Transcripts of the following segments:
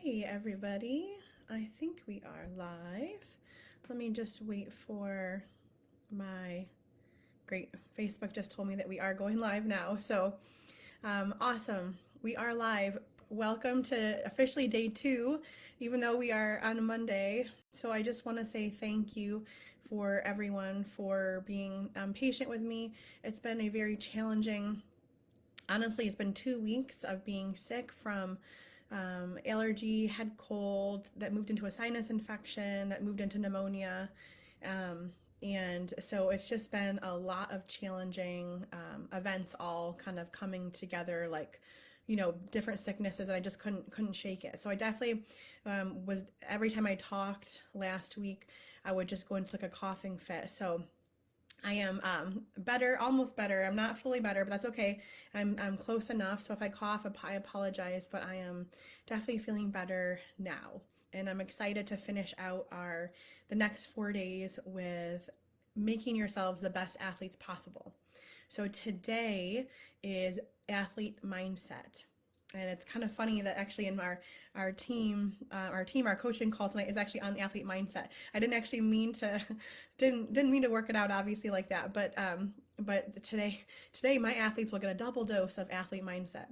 Hey everybody, I think we are live. Let me just wait for my great Facebook just told me that we are going live now. So awesome. We are live. Welcome to officially day 2, even though we are on a Monday. So I just want to say thank you for everyone for being patient with me. It's been a very challenging, honestly, it's been 2 weeks of being sick from allergy, head cold, that moved into a sinus infection, that moved into pneumonia. And so it's just been a lot of challenging events all kind of coming together, like, different sicknesses, and I just couldn't shake it. So I definitely was, every time I talked last week, I would just go into like a coughing fit. So I am better, almost better. I'm not fully better, but that's okay. I'm close enough. So if I cough, I apologize, but I am definitely feeling better now. And I'm excited to finish out the next 4 days with making yourselves the best athletes possible. So today is athlete mindset. And it's kind of funny that actually in our coaching call tonight is actually on athlete mindset. I didn't actually mean to didn't mean to work it out obviously like that, but today my athletes will get a double dose of athlete mindset.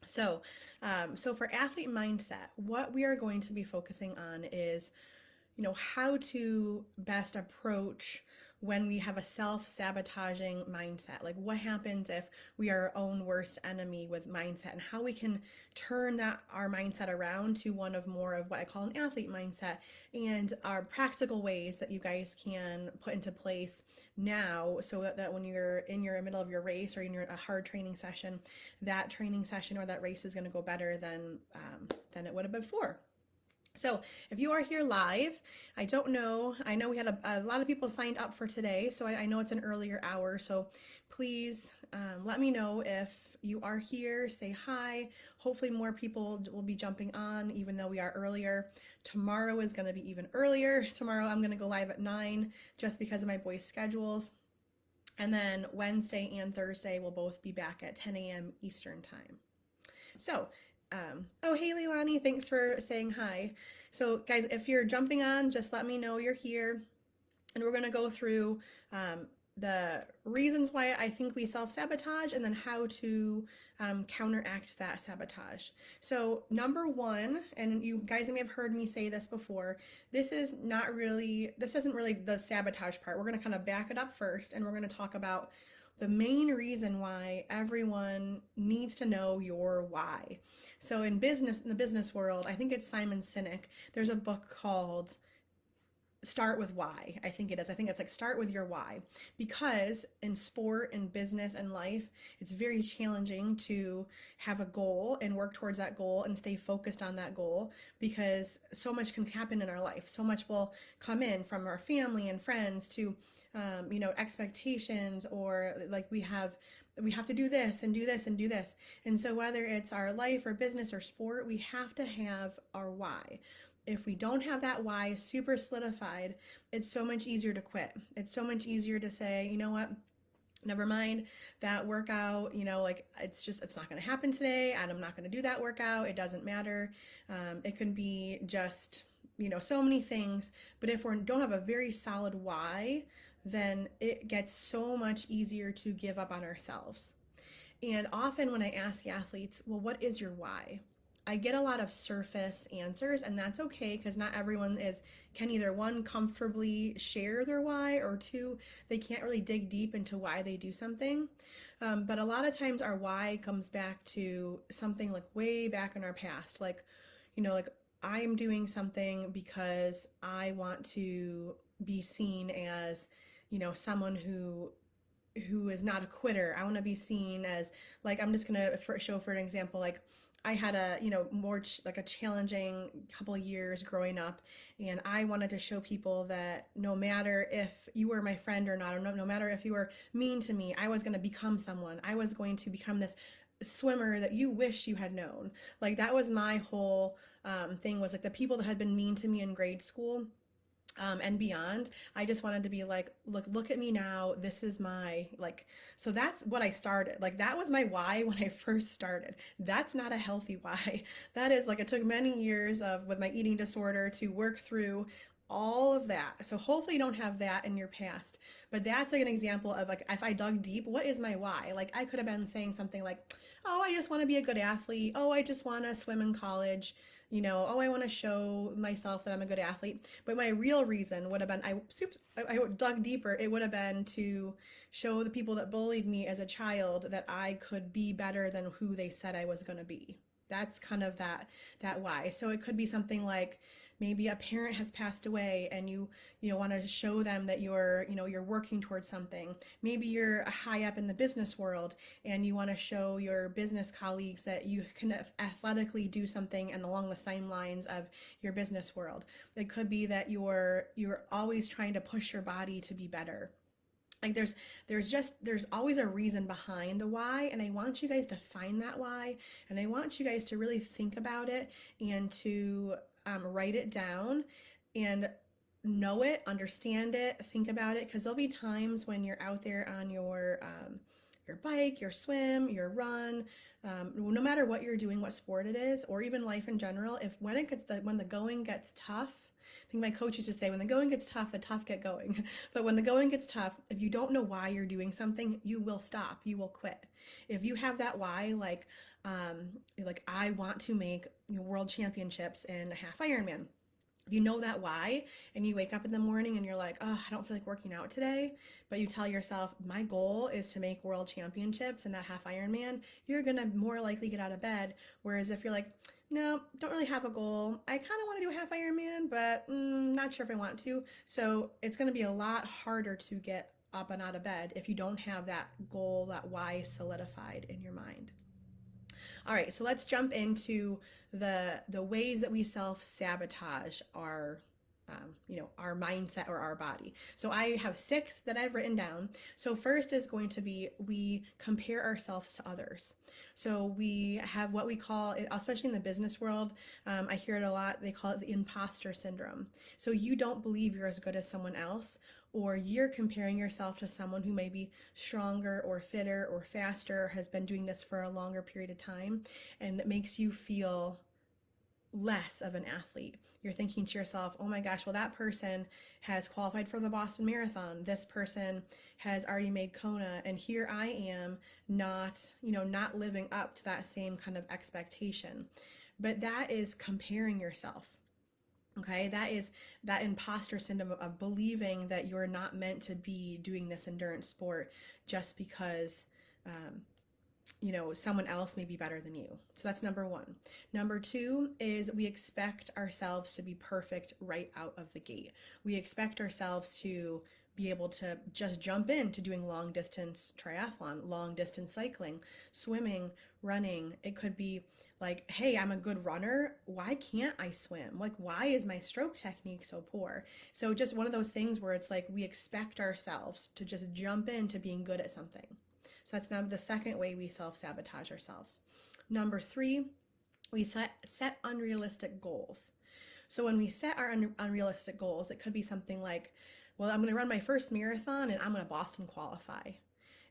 So for athlete mindset, what we are going to be focusing on is, how to best approach when we have a self-sabotaging mindset. Like, what happens if we are our own worst enemy with mindset, and how we can turn our mindset around to one of more of what I call an athlete mindset, and our practical ways that you guys can put into place now, so that when you're in your middle of your race or in a hard training session, that training session or that race is going to go better than it would have been before. So if you are here live, I don't know, I know we had a lot of people signed up for today, so I know it's an earlier hour, so please let me know if you are here, say hi. Hopefully more people will be jumping on, even though we are earlier. Tomorrow is going to be even earlier. Tomorrow I'm going to go live at 9 just because of my boys' schedules. And then Wednesday and Thursday will both be back at 10 a.m. Eastern time. So, oh, hey, Leilani, thanks for saying hi. So, guys, if you're jumping on, just let me know you're here. And we're going to go through the reasons why I think we self-sabotage, and then how to counteract that sabotage. So number one, and you guys may have heard me say this before, this isn't really the sabotage part. We're going to kind of back it up first, and we're going to talk about the main reason why everyone needs to know your why. So in the business world, I think it's Simon Sinek. There's a book called Start with Why. I think it is. I think it's like start with your why, because in sport and business and life, it's very challenging to have a goal and work towards that goal and stay focused on that goal, because so much can happen in our life. So much will come in from our family and friends to, expectations, or like we have to do this and do this and do this. And so whether it's our life or business or sport, we have to have our why. If we don't have that why super solidified, it's so much easier to quit. It's so much easier to say, you know what, never mind that workout, it's not going to happen today. I'm not going to do that workout. It doesn't matter. It can be just, so many things. But if we don't have a very solid why, then it gets so much easier to give up on ourselves. And often when I ask athletes, well, what is your why? I get a lot of surface answers, and that's okay, because not everyone can either, one, comfortably share their why, or two, they can't really dig deep into why they do something. But a lot of times our why comes back to something like way back in our past, like I'm doing something because I want to be seen as, someone who is not a quitter. I want to be seen as, like, I'm just going to show for an example, like I had a, more like a challenging couple of years growing up, and I wanted to show people that no matter if you were my friend or not, or no matter if you were mean to me, I was going to become someone. I was going to become this swimmer that you wish you had known. Like, that was my whole thing, was like the people that had been mean to me in grade school. and beyond. I just wanted to be like, look at me now. This is my like. So that's what I started. Like that was my why when I first started. That's not a healthy why. That is like it took many years of with my eating disorder to work through all of that. So hopefully you don't have that in your past. But that's like an example of like if I dug deep, what is my why? Like I could have been saying something like, "Oh, I just want to be a good athlete. Oh, I just want to swim in college." Oh, I want to show myself that I'm a good athlete. But my real reason would have been I dug deeper. It would have been to show the people that bullied me as a child that I could be better than who they said I was going to be. That's kind of that why. So it could be something like maybe a parent has passed away and you want to show them that you're working towards something. Maybe you're high up in the business world and you want to show your business colleagues that you can athletically do something and along the same lines of your business world. It could be that you're always trying to push your body to be better. Like there's always a reason behind the why, and I want you guys to find that why, and I want you guys to really think about it and to write it down and know it, understand it, think about it, because there'll be times when you're out there on your bike, your swim, your run, no matter what you're doing, what sport it is, or even life in general. If when the going gets tough, I think my coach used to say, when the going gets tough, the tough get going. But when the going gets tough, if you don't know why you're doing something, you will stop. You will quit. If you have that why, like I want to make world championships in a half Ironman. If you know that why, and you wake up in the morning and you're like, oh, I don't feel like working out today, but you tell yourself, my goal is to make world championships in that half Ironman, you're gonna more likely get out of bed. Whereas if you're like, no, don't really have a goal. I kind of want to do a half Ironman, but not sure if I want to. So it's going to be a lot harder to get up and out of bed if you don't have that goal, that why solidified in your mind. All right, so let's jump into the ways that we self-sabotage our mindset or our body. So I have 6 that I've written down. So first is going to be we compare ourselves to others. So we have what we call, especially in the business world, I hear it a lot. They call it the imposter syndrome. So you don't believe you're as good as someone else, or you're comparing yourself to someone who may be stronger or fitter or faster, has been doing this for a longer period of time, and it makes you feel less of an athlete. You're thinking to yourself, oh my gosh, well, that person has qualified for the Boston Marathon. This person has already made Kona, and here I am not living up to that same kind of expectation. But that is comparing yourself. Okay, that is that imposter syndrome of believing that you're not meant to be doing this endurance sport just because someone else may be better than you. So that's number 1. Number 2 is we expect ourselves to be perfect right out of the gate. We expect ourselves to be able to just jump into doing long distance triathlon, long distance cycling, swimming, running. It could be like, hey, I'm a good runner. Why can't I swim? Like, why is my stroke technique so poor? So just one of those things where it's like we expect ourselves to just jump into being good at something. So that's now the second way we self-sabotage ourselves. Number 3, we set unrealistic goals. So when we set our unrealistic goals, it could be something like, well, I'm going to run my first marathon and I'm going to Boston qualify.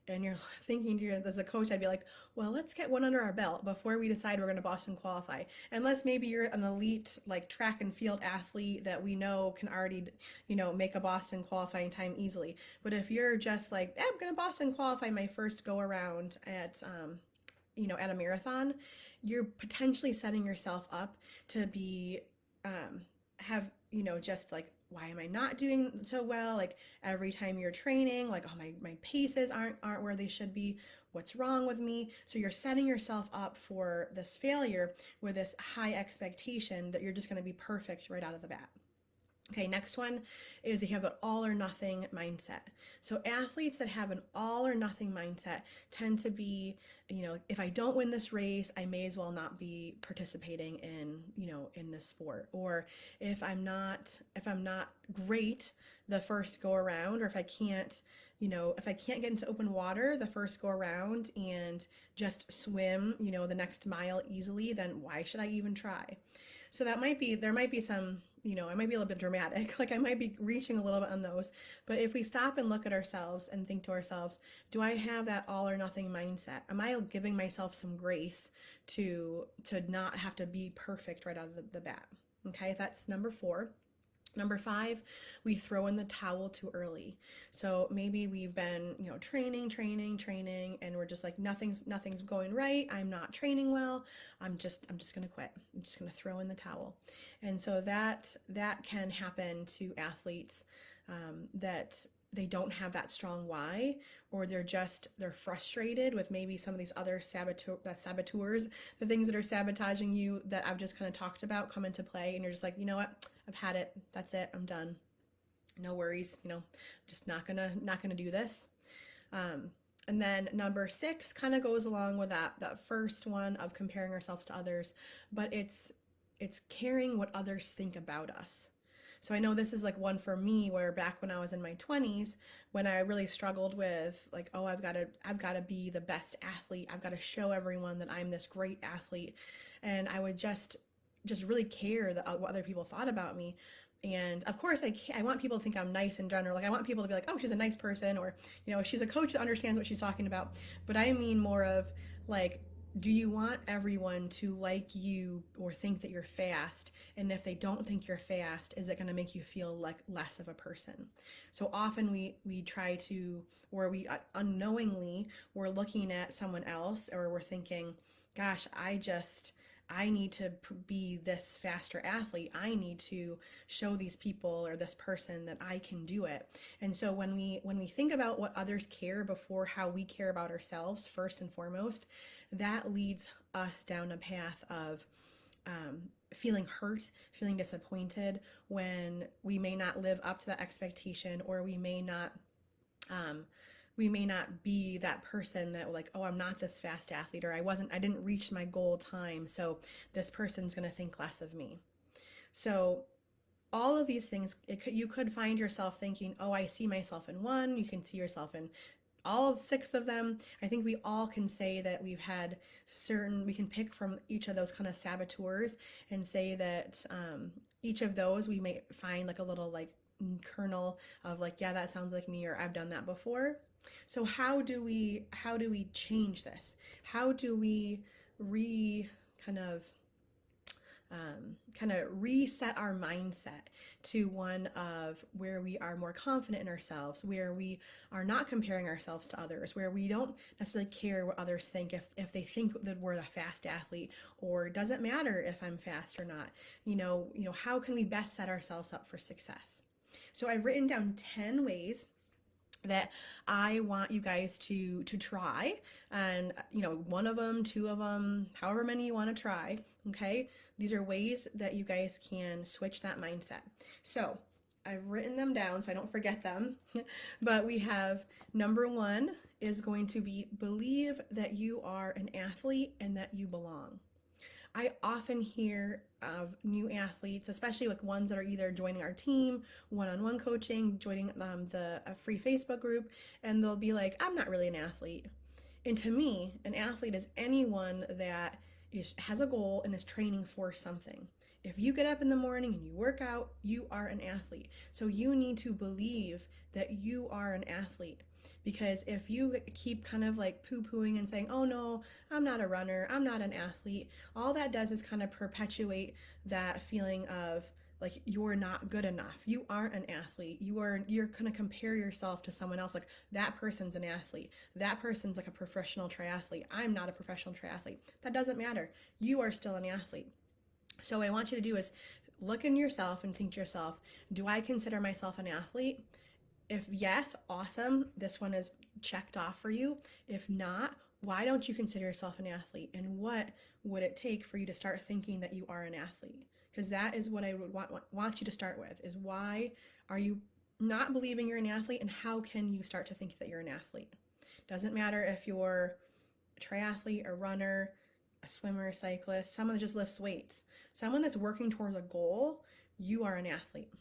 And you're thinking as a coach, I'd be like, well, let's get one under our belt before we decide we're going to Boston qualify. Unless maybe you're an elite like track and field athlete that we know can already, make a Boston qualifying time easily. But if you're just like, I'm going to Boston qualify my first go around at a marathon, you're potentially setting yourself up to be, have, just like, why am I not doing so well? Like every time you're training, like, oh, my paces aren't where they should be. What's wrong with me? So you're setting yourself up for this failure with this high expectation that you're just going to be perfect right out of the bat. Okay, next one is you have an all or nothing mindset. So athletes that have an all or nothing mindset tend to be, if I don't win this race, I may as well not be participating in this sport. Or if I'm not great the first go around, or if I can't get into open water the first go around and just swim, the next mile easily, then why should I even try? So there might be some I might be a little bit dramatic, like I might be reaching a little bit on those. But if we stop and look at ourselves and think to ourselves, do I have that all or nothing mindset? Am I giving myself some grace to not have to be perfect right out of the bat? Okay, that's number 4. Number 5, we throw in the towel too early. So maybe we've been, training, and we're just like nothing's going right. I'm not training well. I'm just gonna quit. I'm just gonna throw in the towel. And so that can happen to athletes, that they don't have that strong why, or they're frustrated with maybe some of these other saboteurs, the things that are sabotaging you that I've just kind of talked about come into play, and you're just like, you know what, I've had it, that's it, I'm done, no worries, just not gonna do this. And then number 6 kind of goes along with that first one of comparing ourselves to others, but it's caring what others think about us. So I know this is like one for me where back when I was in my 20s, when I really struggled with like, oh, I've got to be the best athlete. I've got to show everyone that I'm this great athlete. And I would just really care what other people thought about me. And of course, I want people to think I'm nice in general. Like I want people to be like, oh, she's a nice person, or she's a coach that understands what she's talking about. But I mean more of like, do you want everyone to like you or think that you're fast? And if they don't think you're fast, is it going to make you feel like less of a person? So often we try to, or we unknowingly, we're looking at someone else, or we're thinking, gosh, I need to be this faster athlete. I need to show these people or this person that I can do it. And so when we think about what others care before how we care about ourselves, first and foremost, that leads us down a path of feeling hurt, feeling disappointed when we may not live up to that expectation, or we may not be that person that like, oh, I'm not this fast athlete, or I didn't reach my goal time, so this person's going to think less of me. So all of these things, you could find yourself thinking, oh, I see myself in one. You can see yourself in all 6 of them. I think we all can say that we can pick from each of those kind of saboteurs and say that each of those we may find like a little like kernel of like, yeah, that sounds like me, or I've done that before. So how do we change this? How do we kind of reset our mindset to one of where we are more confident in ourselves, where we are not comparing ourselves to others, where we don't necessarily care what others think, if they think that we're a fast athlete, or does it matter if I'm fast or not? How can we best set ourselves up for success? So I've written down 10 ways that I want you guys to try, and one of them, 2 of them, however many you want to try. Okay, these are ways that you guys can switch that mindset. So I've written them down so I don't forget them. But we have number 1 is going to be believe that you are an athlete and that you belong. I often hear of new athletes, especially like ones that are either joining our team, one-on-one coaching, joining the free Facebook group, and they'll be like, I'm not really an athlete. And to me, an athlete is anyone that has a goal and is training for something. If you get up in the morning and you work out, you are an athlete. So you need to believe that you are an athlete. Because if you keep kind of like poo-pooing and saying, oh no, I'm not a runner, I'm not an athlete, all that does is kind of perpetuate that feeling of like you're not good enough. You aren't an athlete. You're going to compare yourself to someone else. Like that person's an athlete. That person's like a professional triathlete. I'm not a professional triathlete. That doesn't matter. You are still an athlete. So what I want you to do is look in yourself and think to yourself, do I consider myself an athlete? If yes, awesome. This one is checked off for you. If not, why don't you consider yourself an athlete? And what would it take for you to start thinking that you are an athlete? Because that is what I would want you to start with, is why are you not believing you're an athlete, and how can you start to think that you're an athlete? Doesn't matter if you're a triathlete, a runner, a swimmer, a cyclist, someone that just lifts weights, someone that's working towards a goal, you are an athlete.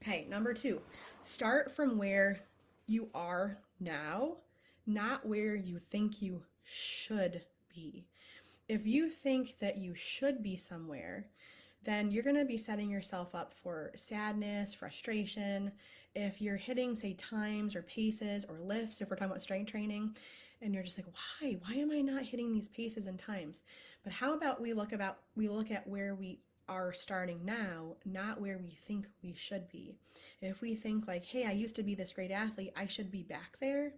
Okay, number 2, start from where you are now, not where you think you should be. If you think that you should be somewhere, then you're going to be setting yourself up for sadness, frustration. If you're hitting, say, times or paces or lifts, if we're talking about strength training, and you're just like, why am I not hitting these paces and times? But how about we look at where we are starting now, not where we think we should be. If we think like, hey, I used to be this great athlete, I should be back there,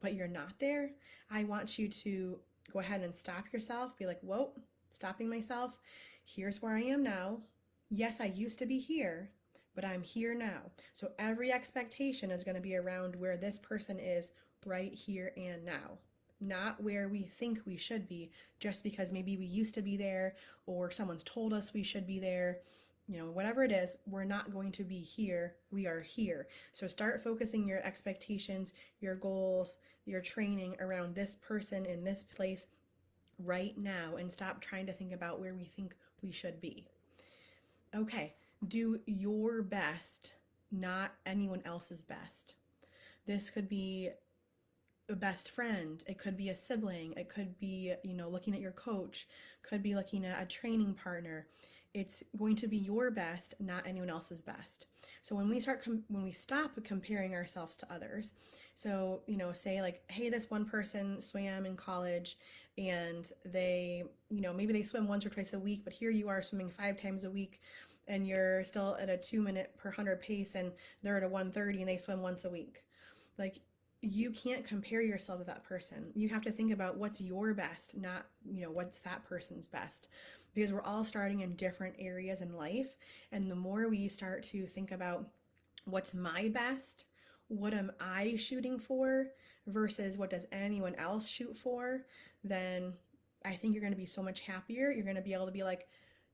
but you're not there, I want you to go ahead and stop yourself, be like, whoa, stopping myself. Here's where I am now. Yes, I used to be here, but I'm here now. So every expectation is going to be around where this person is right here and now, not where we think we should be just because maybe we used to be there or someone's told us we should be there. Whatever it is, we're not going to be here. We are here. So start focusing your expectations, your goals, your training around this person in this place right now, and stop trying to think about where we think we should be. Okay, do your best, not anyone else's best. This could be a best friend, it could be a sibling, it could be, looking at your coach, could be looking at a training partner. It's going to be your best, not anyone else's best. So when we stop comparing ourselves to others, so say like, hey, this one person swam in college and they, maybe they swim once or twice a week, but here you are swimming 5 times a week and you're still at a 2 minute per 100 pace and they're at a 1:30 and they swim once a week. Like, you can't compare yourself to that person. You have to think about what's your best, not, what's that person's best. Because we're all starting in different areas in life. And the more we start to think about what's my best, what am I shooting for versus what does anyone else shoot for, then I think you're going to be so much happier. You're going to be able to be like,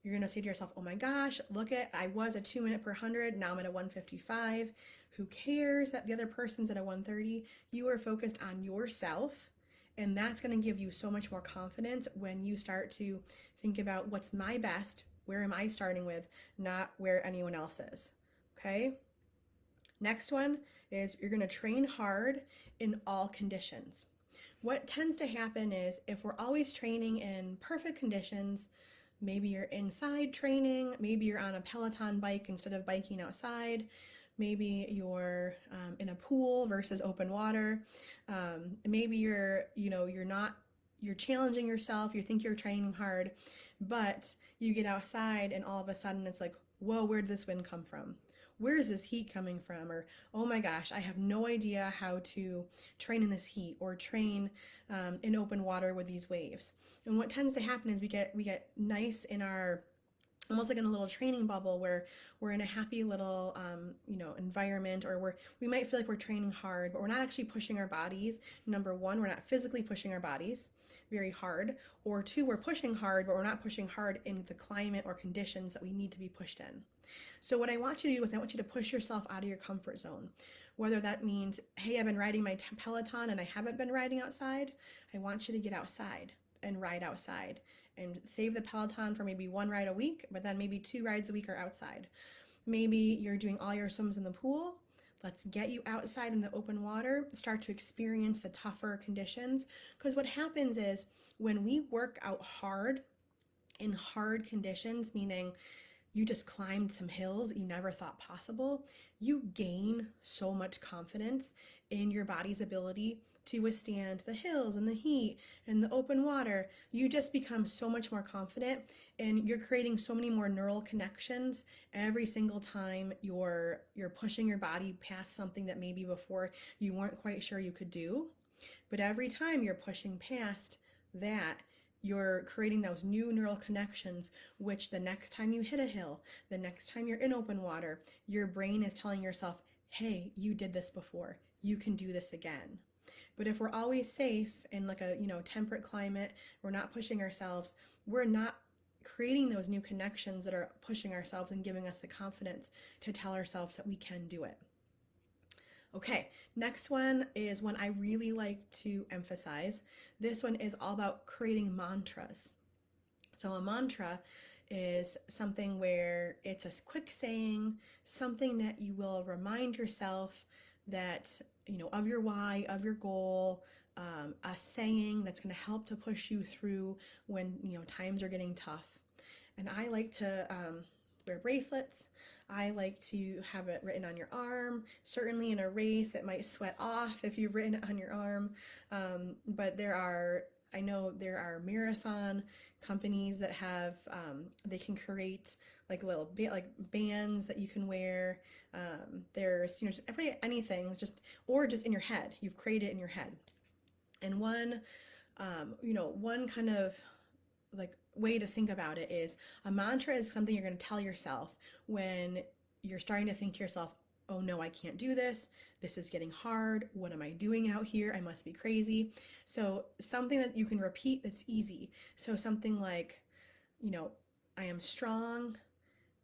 you're going to say to yourself, oh my gosh, look at, I was a 2 minute per 100, now I'm at a 155. Who cares that the other person's at a 130? You are focused on yourself, and that's going to give you so much more confidence when you start to think about what's my best, where am I starting with, not where anyone else is. Okay? Next one is you're going to train hard in all conditions. What tends to happen is if we're always training in perfect conditions, maybe you're inside training, maybe you're on a Peloton bike instead of biking outside, maybe you're in a pool versus open water, maybe you're challenging yourself, you think you're training hard, but you get outside and all of a sudden it's like, whoa, where did this wind come from? Where is this heat coming from? Or, oh my gosh, I have no idea how to train in this heat or train in open water with these waves. And what tends to happen is we get nice in our, almost like in a little training bubble where we're in a happy little environment, or we might feel like we're training hard, but we're not actually pushing our bodies. Number one, we're not physically pushing our bodies very hard, or two, we're pushing hard, but we're not pushing hard in the climate or conditions that we need to be pushed in. So what I want you to do is I want you to push yourself out of your comfort zone. Whether that means, hey, I've been riding my Peloton and I haven't been riding outside, I want you to get outside and ride outside and save the Peloton for maybe 1 ride a week, but then maybe 2 rides a week are outside. Maybe you're doing all your swims in the pool. Let's get you outside in the open water, start to experience the tougher conditions. Because what happens is when we work out hard in hard conditions, meaning you just climbed some hills you never thought possible, you gain so much confidence in your body's ability to withstand the hills and the heat and the open water. You just become so much more confident, and you're creating so many more neural connections every single time you're pushing your body past something that maybe before you weren't quite sure you could do. But every time you're pushing past that, you're creating those new neural connections, which the next time you hit a hill, the next time you're in open water, your brain is telling yourself, hey, you did this before, you can do this again. But if we're always safe in like a temperate climate, we're not pushing ourselves, we're not creating those new connections that are pushing ourselves and giving us the confidence to tell ourselves that we can do it. Okay, next one is one I really like to emphasize. This one is all about creating mantras. So a mantra is something where it's a quick saying, something that you will remind yourself that, of your why, of your goal, a saying that's going to help to push you through when, times are getting tough. And I like to wear bracelets. I like to have it written on your arm. Certainly in a race, it might sweat off if you've written it on your arm. But I know there are marathon companies that have, they can create like like bands that you can wear. There's, just anything, or just in your head. You've created it in your head. And one kind of like way to think about it is a mantra is something you're going to tell yourself when you're starting to think to yourself, oh no, I can't do this. This is getting hard. What am I doing out here? I must be crazy. So something that you can repeat that's easy. So something like, I am strong.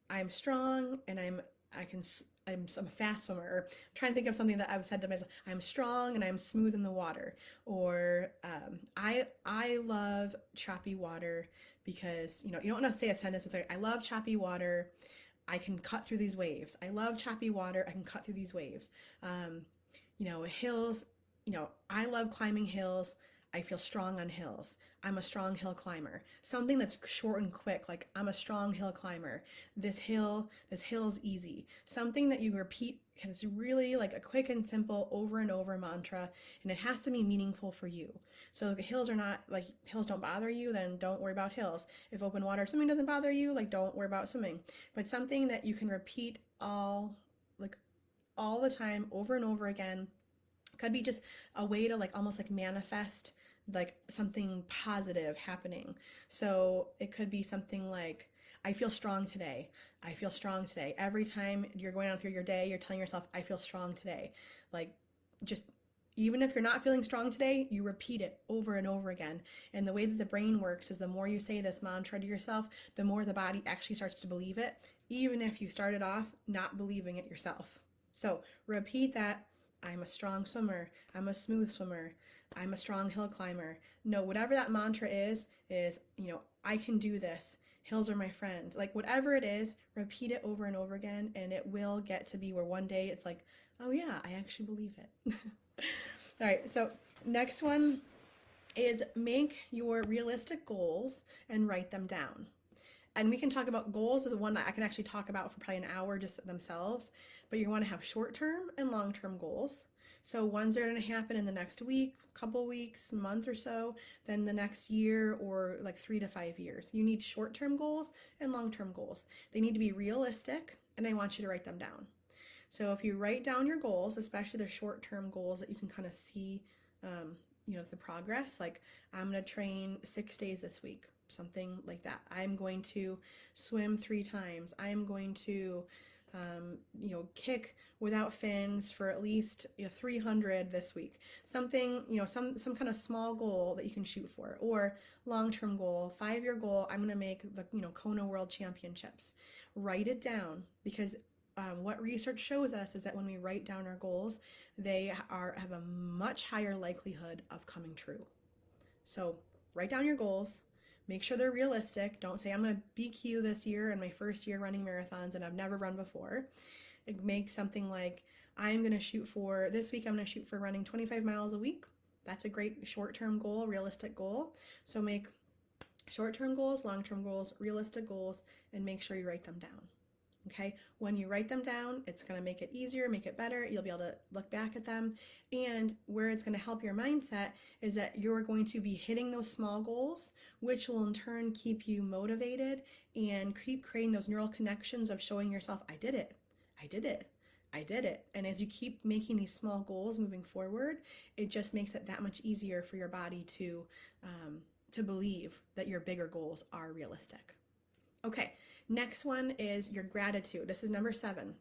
I'm strong and I can I'm a fast swimmer. Or I'm trying to think of something that I've said to myself. I'm strong and I'm smooth in the water. Or I love choppy water because you don't want to say a sentence. It's like I love choppy water. I can cut through these waves. I love choppy water. I can cut through these waves. Hills. I love climbing hills. I feel strong on hills. I'm a strong hill climber. Something that's short and quick, like I'm a strong hill climber. This hill's easy. Something that you repeat because it's really like a quick and simple over and over mantra, and it has to be meaningful for you. So if hills don't bother you, then don't worry about hills. If open water swimming doesn't bother you, like don't worry about swimming. But something that you can repeat all the time over and over again could be just a way to like almost like manifest like something positive happening. So it could be something like, I feel strong today. I feel strong today. Every time you're going on through your day, you're telling yourself, I feel strong today. Like, just even if you're not feeling strong today, you repeat it over and over again. And the way that the brain works is the more you say this mantra to yourself, the more the body actually starts to believe it, even if you started off not believing it yourself. So repeat that. I'm a strong swimmer. I'm a smooth swimmer. I'm a strong hill climber. No, whatever that mantra is, I can do this. Hills are my friends. Like whatever it is, repeat it over and over again, and it will get to be where one day it's like, oh yeah, I actually believe it. All right, so next one is make your realistic goals and write them down. And we can talk about goals as one that I can actually talk about for probably an hour just themselves, but you want to have short-term and long-term goals. So ones that are going to happen in the next week, couple weeks, month or so, then the next year, or like 3 to 5 years. You need short-term goals and long-term goals. They need to be realistic, and I want you to write them down. So if you write down your goals, especially the short-term goals that you can kind of see, the progress, like I'm going to train 6 days this week, something like that. I'm going to swim 3 times. I'm going to, kick without fins for at least 300 this week. Something, some kind of small goal that you can shoot for, or long-term goal, 5-year goal. I'm going to make the, Kona World Championships. Write it down because what research shows us is that when we write down our goals, they have a much higher likelihood of coming true. So write down your goals, make sure they're realistic. Don't say I'm going to BQ this year in my first year running marathons and I've never run before. Make something like, I'm going to shoot for, this week I'm going to shoot for running 25 miles a week. That's a great short-term goal, realistic goal. So make short-term goals, long-term goals, realistic goals, and make sure you write them down. Okay, when you write them down, it's going to make it easier, make it better. You'll be able to look back at them. And where it's going to help your mindset is that you're going to be hitting those small goals, which will in turn keep you motivated and keep creating those neural connections of showing yourself, I did it, I did it, I did it. And as you keep making these small goals moving forward, it just makes it that much easier for your body to believe that your bigger goals are realistic. Okay, next one is your gratitude. This is number 7.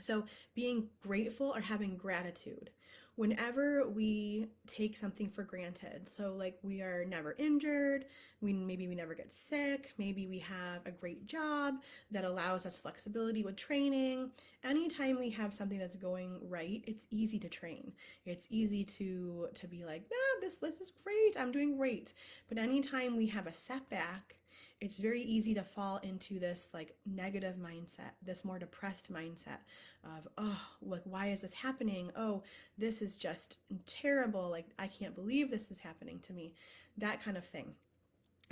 So being grateful or having gratitude. Whenever we take something for granted, so like we are never injured, maybe we never get sick, maybe we have a great job that allows us flexibility with training. Anytime we have something that's going right, it's easy to train. It's easy to be like, this is great, I'm doing great. But anytime we have a setback, it's very easy to fall into this like negative mindset, this more depressed mindset of, oh, like, why is this happening? Oh, this is just terrible. Like, I can't believe this is happening to me, that kind of thing.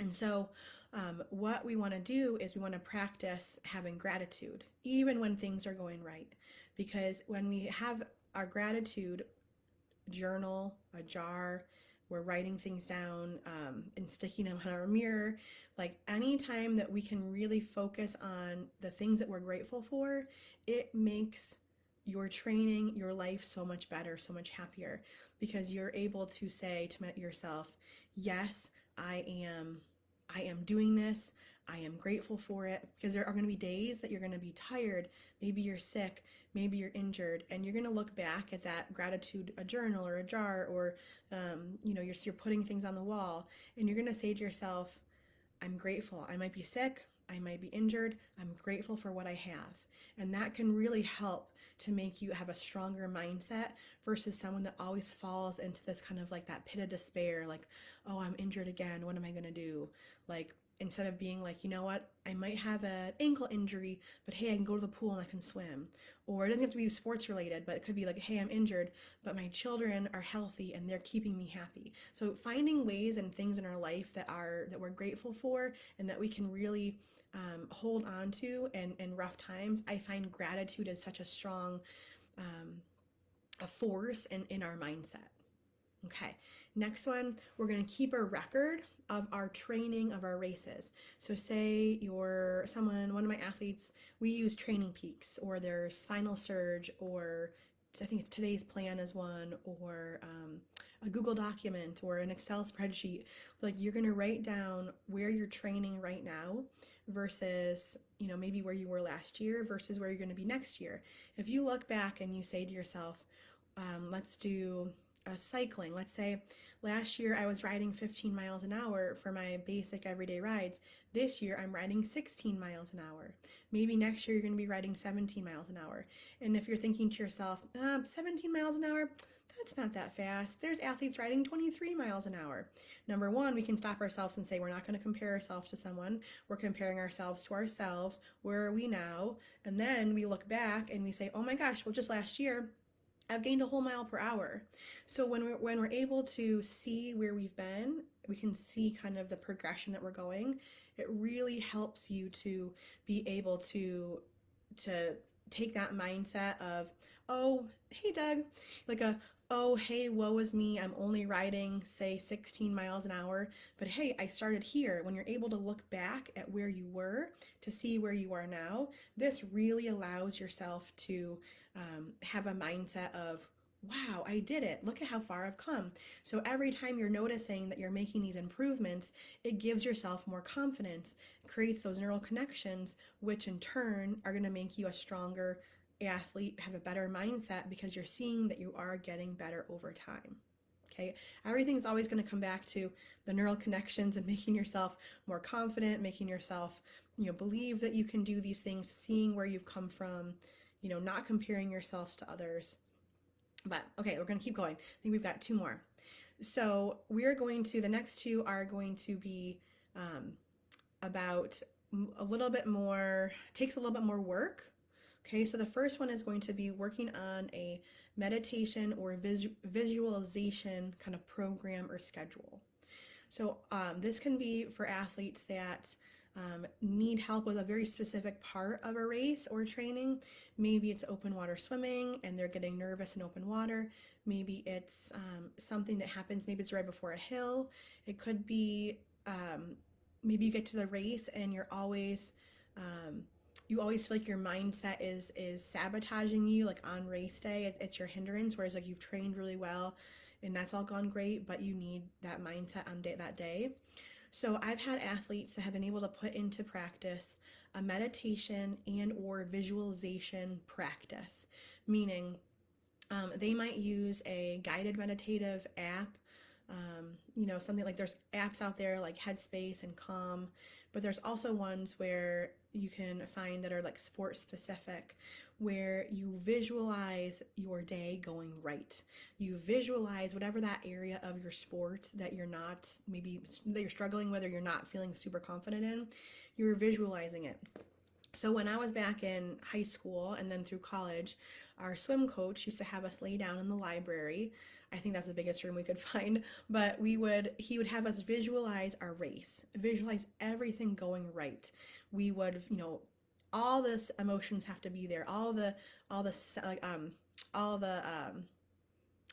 And so What we want to do is we want to practice having gratitude, even when things are going right. Because when we have our gratitude journal, a jar, we're writing things down and sticking them on our mirror. Like anytime that we can really focus on the things that we're grateful for, it makes your training, your life so much better, so much happier, because you're able to say to yourself, yes, I am I am doing this. I am grateful for it, because there are going to be days that you're going to be tired. Maybe you're sick, maybe you're injured, and you're going to look back at that gratitude, a journal or a jar, or you're putting things on the wall, and you're going to say to yourself, I'm grateful. I might be sick, I might be injured. I'm grateful for what I have. And that can really help to make you have a stronger mindset versus someone that always falls into this kind of like that pit of despair, like, oh, I'm injured again. What am I going to do? Like, instead of being like, you know what, I might have an ankle injury, but hey, I can go to the pool and I can swim. Or it doesn't have to be sports related, but it could be like, hey, I'm injured, but my children are healthy and they're keeping me happy. So finding ways and things in our life that we're grateful for and that we can really hold on to in rough times. I find gratitude is such a strong a force in our mindset. Okay, next one, we're going to keep a record of our training of our races. So say you're one of my athletes, we use Training Peaks, or there's Final Surge, or I think it's Today's Plan is one, or a Google document or an Excel spreadsheet. Like you're going to write down where you're training right now versus, maybe where you were last year versus where you're going to be next year. If you look back and you say to yourself, let's do cycling. Let's say last year I was riding 15 miles an hour for my basic everyday rides. This year I'm riding 16 miles an hour. Maybe next year you're going to be riding 17 miles an hour. And if you're thinking to yourself, 17 miles an hour, that's not that fast. There's athletes riding 23 miles an hour. Number one, we can stop ourselves and say we're not going to compare ourselves to someone. We're comparing ourselves to ourselves. Where are we now? And then we look back and we say, oh my gosh, well, just last year I've gained a whole mile per hour. So when we're able to see where we've been, we can see kind of the progression that we're going. It really helps you to be able to take that mindset of, oh, hey Doug, like oh, hey, woe is me, I'm only riding, say, 16 miles an hour, but hey, I started here. When you're able to look back at where you were to see where you are now, this really allows yourself to have a mindset of, wow, I did it. Look at how far I've come. So every time you're noticing that you're making these improvements, it gives yourself more confidence, creates those neural connections, which in turn are going to make you a stronger athlete, have a better mindset, because you're seeing that you are getting better over time. Okay, everything's always going to come back to the neural connections and making yourself more confident, making yourself, believe that you can do these things, seeing where you've come from, not comparing yourselves to others. But okay, we're going to keep going. I think we've got two more. So the next two are going to be about takes a little bit more work. Okay, so the first one is going to be working on a meditation or visualization kind of program or schedule. So this can be for athletes that need help with a very specific part of a race or training. Maybe it's open water swimming and they're getting nervous in open water. Maybe it's something that happens, maybe it's right before a hill. It could be maybe you get to the race and you always feel like your mindset is sabotaging you, like on race day, it's your hindrance, whereas like you've trained really well and that's all gone great, but you need that mindset on that day. So I've had athletes that have been able to put into practice a meditation and or visualization practice, meaning they might use a guided meditative app, something like, there's apps out there like Headspace and Calm, but there's also ones where you can find that are like sport specific, where you visualize your day going right. You visualize whatever that area of your sport that you're struggling with or you're not feeling super confident in, you're visualizing it. So when I was back in high school and then through college, our swim coach used to have us lay down in the library. I think that's the biggest room we could find, but he would have us visualize our race, visualize everything going right. We would, all this emotions have to be there, all the like all the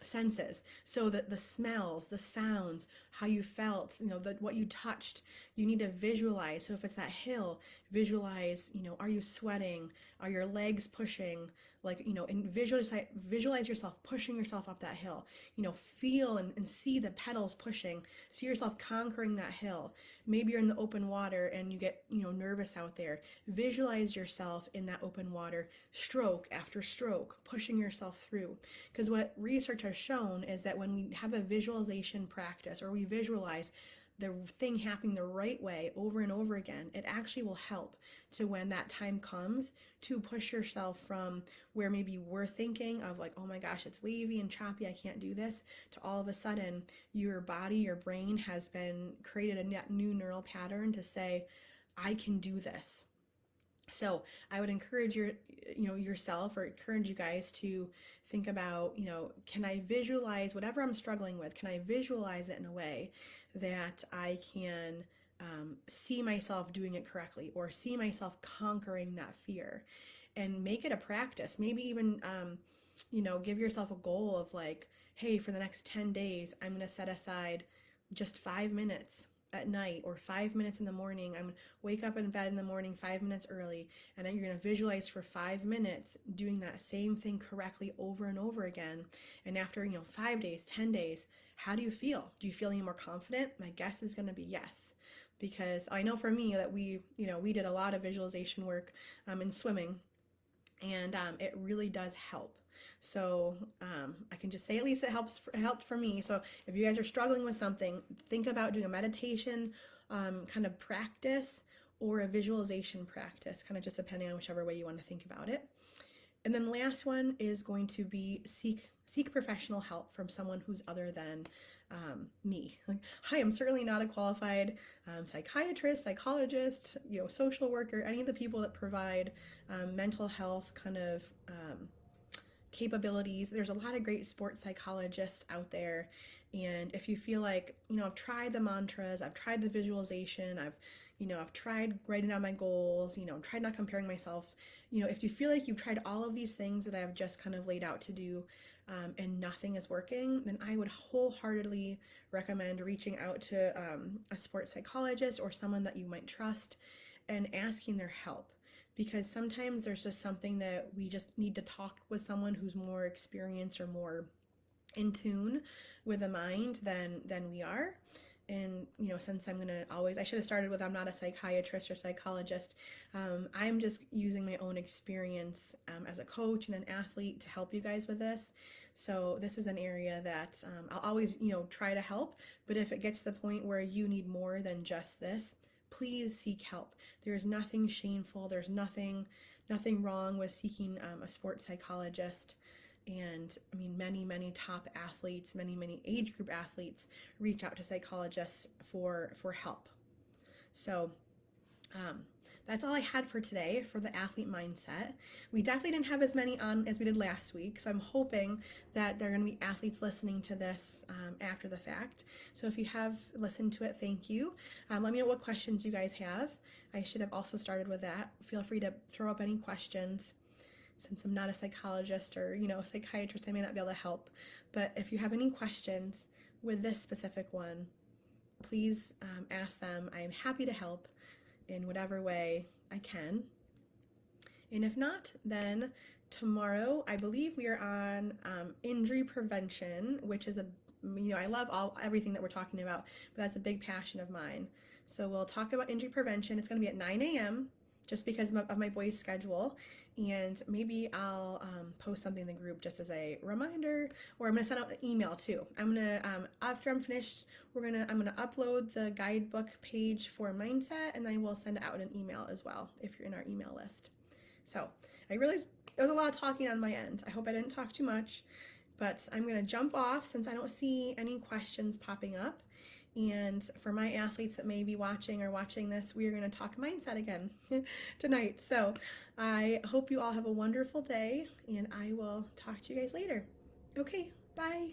senses, so that the smells, the sounds, how you felt, what you touched, you need to visualize. So if it's that hill, visualize, are you sweating, are your legs pushing, like, and visualize yourself pushing yourself up that hill, feel and see the pedals pushing, see yourself conquering that hill. Maybe you're in the open water and you get, nervous out there. Visualize yourself in that open water, stroke after stroke, pushing yourself through. Because what research has shown is that when we have a visualization practice, or we visualize the thing happening the right way over and over again, it actually will help to, when that time comes, to push yourself from where maybe you were thinking of like, oh my gosh, it's wavy and choppy, I can't do this, to all of a sudden your body, your brain has been created a new neural pattern to say, I can do this. So I would encourage yourself, or encourage you guys to think about, can I visualize whatever I'm struggling with? Can I visualize it in a way that I can see myself doing it correctly, or see myself conquering that fear, and make it a practice? Maybe even, give yourself a goal of like, hey, for the next 10 days, I'm going to set aside just 5 minutes at night, or 5 minutes in the morning. I'm gonna wake up in bed in the morning 5 minutes early, and then you're gonna visualize for 5 minutes doing that same thing correctly over and over again. And after 5 days, 10 days, how do you feel? Do you feel any more confident? My guess is gonna be yes, because I know for me that we did a lot of visualization work in swimming, and it really does help. So I can just say at least it helped for me. So if you guys are struggling with something, think about doing a meditation kind of practice, or a visualization practice, kind of just depending on whichever way you want to think about it. And then the last one is going to be seek professional help from someone who's other than me. Like, hi, I'm certainly not a qualified psychiatrist, psychologist, social worker, any of the people that provide mental health kind of capabilities. There's a lot of great sports psychologists out there. And if you feel like, I've tried the mantras, I've tried the visualization, I've tried writing down my goals, tried not comparing myself, if you feel like you've tried all of these things that I've just kind of laid out to do, and nothing is working, then I would wholeheartedly recommend reaching out to a sports psychologist, or someone that you might trust, and asking their help. Because sometimes there's just something that we just need to talk with someone who's more experienced, or more in tune with the mind than we are. And since I should have started with, I'm not a psychiatrist or psychologist. I'm just using my own experience as a coach and an athlete to help you guys with this. So this is an area that I'll always try to help. But if it gets to the point where you need more than just this, please seek help. There's nothing shameful. There's nothing wrong with seeking a sports psychologist. And I mean, many top athletes, many age group athletes reach out to psychologists for help. So that's all I had for today for the athlete mindset. We definitely didn't have as many on as we did last week, so I'm hoping that there are going to be athletes listening to this after the fact. So if you have listened to it, thank you. Let me know what questions you guys have. I should have also started with that. Feel free to throw up any questions. Since I'm not a psychologist or a psychiatrist, I may not be able to help. But if you have any questions with this specific one, please ask them. I am happy to help in whatever way I can. And if not, then tomorrow I believe we are on injury prevention, which is I love everything that we're talking about, but that's a big passion of mine. So we'll talk about injury prevention. It's going to be at 9 a.m. just because of my boys' schedule, and maybe I'll post something in the group just as a reminder, or I'm going to send out an email too. I'm going to, after I'm finished, I'm going to upload the guidebook page for mindset, and then we'll send out an email as well if you're in our email list. So I realized there was a lot of talking on my end. I hope I didn't talk too much, but I'm going to jump off since I don't see any questions popping up. And for my athletes that may be watching or watching this, we are going to talk mindset again tonight. So I hope you all have a wonderful day, and I will talk to you guys later. Okay, bye.